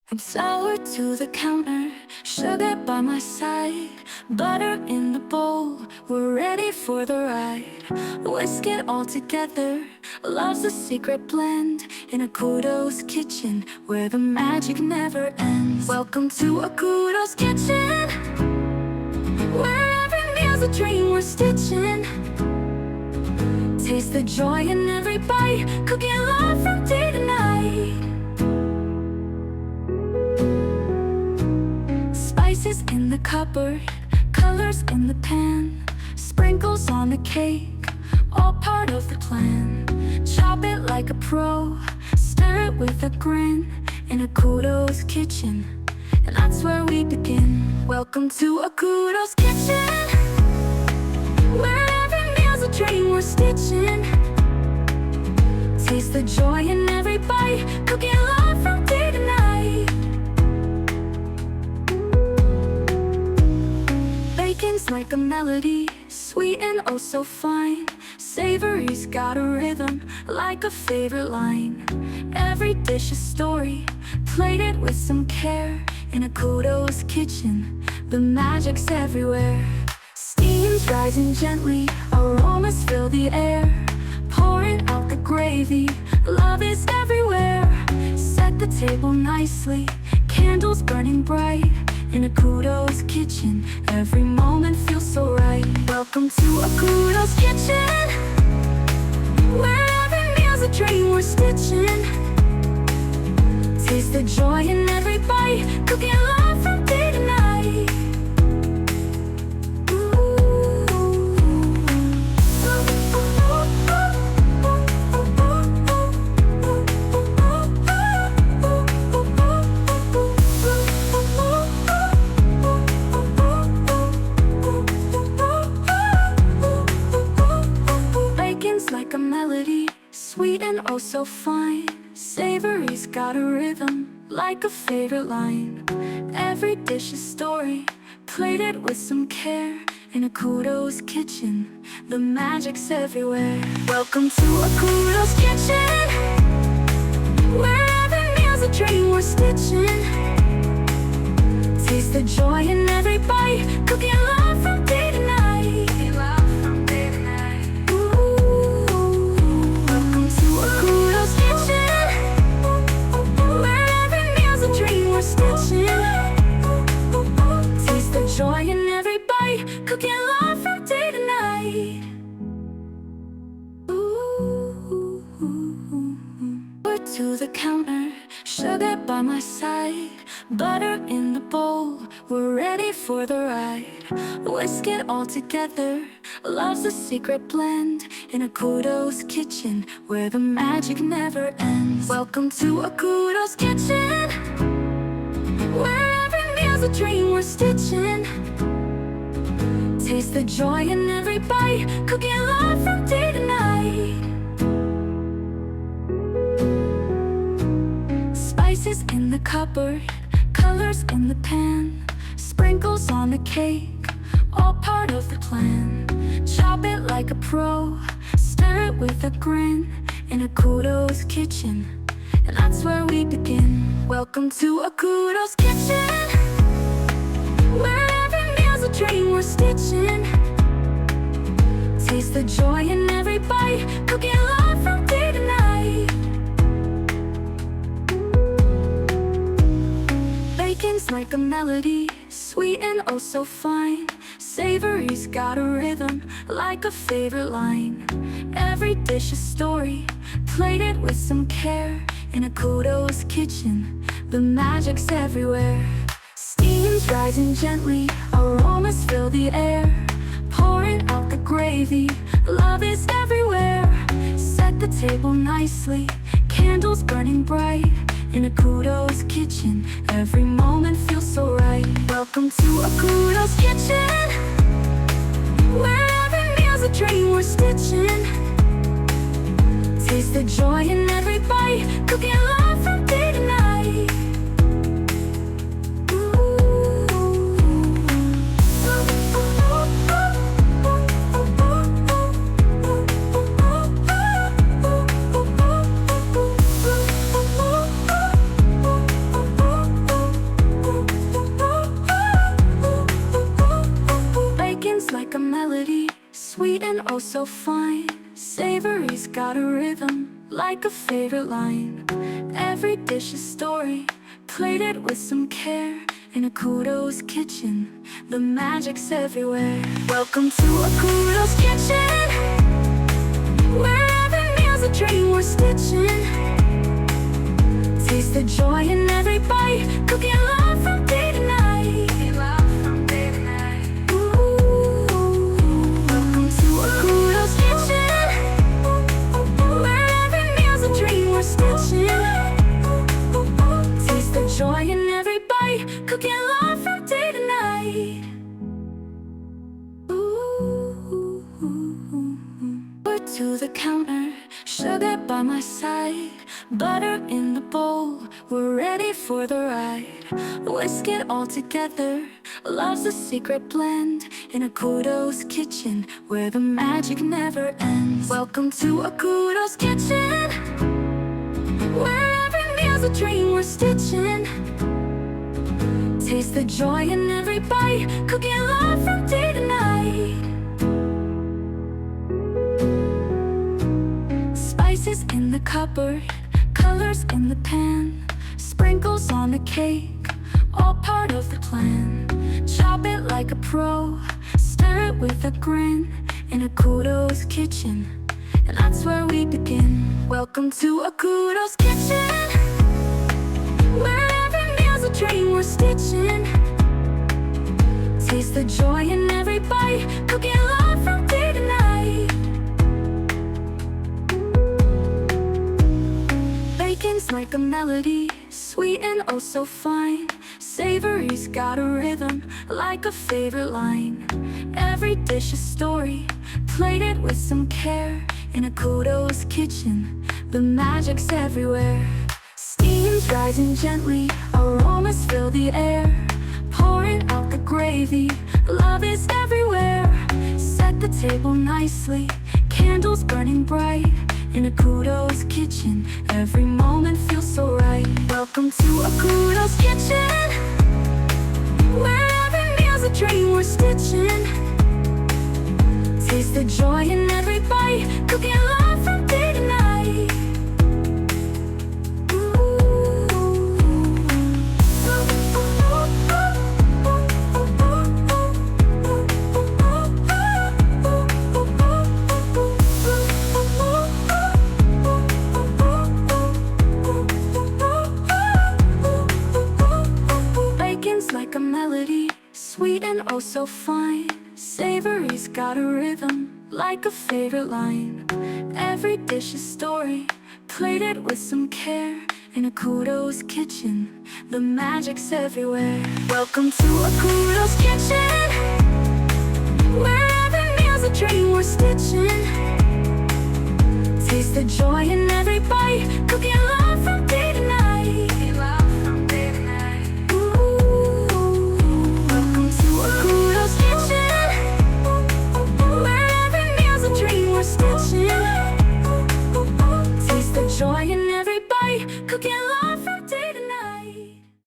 From sour to the counter, sugar by my side, butter in the bowl, we're ready for the ride. Whisk it all together, love's a secret blend, in Akudo's kitchen, where the magic never ends. Welcome to Akudo's kitchen, where every meal's a dream we're stitching. Taste the joy in every bite, cooking love from day to night. Spices in the cupboard, colors in the pan, sprinkles on the cake, all part of the plan. Chop it like a pro, stir it with a grin, in Akudo's kitchen, and that's where we begin. Welcome to Akudo's kitchen, where every meal's a dream we're stitching. Taste the joy in every bite, cooking love from day to night. Bacon's like a melody, sweet and oh so fine. Savory's got a rhythm, like a favorite line. Every dish a story, plated with some care. In Akudo's kitchen, the magic's everywhere. Steam's rising gently, aromas fill the air. Pouring out the gravy, love is everywhere. Set the table nicely, candles burning bright. In Akudo's kitchen, every moment feels so right. Welcome to Akudo's kitchen, where every meal's a dream we're stitching. Taste the joy in every bite, cooking love from day to night. Like a melody, sweet and oh so fine. Savory's got a rhythm, like a favorite line. Every dish a story, plated with some care. In Akudo's kitchen, the magic's everywhere. Welcome to Akudo's kitchen, where every meal's a dream we're stitching. Taste the joy in every bite, cooking love from day to night. Akudo's kitchen, where every meal's a dream we're stitching. Taste the joy in every bite, cooking love from day to night. We're to the counter, sugar by my side, butter in the bowl, we're ready for the ride. Whisk it all together, love's a secret blend, in Akudo's kitchen, where the magic never ends. Welcome to Akudo's kitchen, where every meal's a dream we're stitching. Taste the joy in every bite, cooking love from day to night. Spices in the cupboard, colors in the pan, sprinkles on the cake, all part of the plan. Chop it like a pro, stir it with a grin, in Akudo's kitchen, and that's where we begin. Welcome to Akudo's kitchen, where every meal's a dream we're stitching. Taste the joy in every bite, cooking love from day to night. Bacon's like a melody, sweet and oh so fine. Savory's got a rhythm, like a favorite line. Every dish a story, plated with some care. In Akudo's kitchen, the magic's everywhere. Steam's rising gently, aromas fill the air. Pouring out the gravy, love is everywhere. Set the table nicely, candles burning bright. In Akudo's kitchen, every moment feels so right. Welcome to Akudo's kitchen, where every meal's a dream we're stitching. Taste the joy in every bite, cooking love from day to night. so fine. Savory's got a rhythm, like a favorite line. Every dish a story, plated with some care. In Akudo's kitchen, the magic's everywhere. Welcome to Akudo's kitchen, where every meal's a dream we're stitching. Taste the joy in every bite, cooking love from day to night. Welcome to Akudo's kitchen, where every meal's a dream we're stitching. Taste the joy in every bite, cooking love from day to night. We're to the counter, sugar by my side, butter in the bowl, we're ready for the ride. Whisk it all together, love's a secret blend. In Akudo's kitchen, where the magic never ends. Welcome to Akudo's kitchen, where every meal's a dream we're stitching. Taste the joy in every bite, cooking love from day to night. Spices in the cupboard, colors in the pan, sprinkles on the cake, all part of the plan. Chop it like a pro, stir it with a grin. In Akudo's kitchen, and that's where we begin. Welcome to Akudo's kitchen, where every meal's a dream we're stitching. Taste the joy in every bite, cooking love from day to night. Bacon's like a melody, sweet and oh so fine. Savory's got a rhythm, like a favorite line. Every dish a story, plated with some care. In Akudo's kitchen, the magic's everywhere. Steam's rising gently, aromas fill the air. Pouring out the gravy, love is everywhere. Set the table nicely, candles burning bright. In Akudo's kitchen, every moment feels so right. Welcome to Akudo's kitchen, where every meal's a dream we're stitching. Taste the joy in every bite, cooking love from day to night. Bacon's like a melody, sweet and oh so fine. Savory's got a rhythm, like a favorite line. Every dish a story, plated with some care. In Akudo's kitchen, the magic's everywhere. Welcome to Akudo's kitchen, where every meal's a dream we're stitching. Taste the joy in every bite, cooking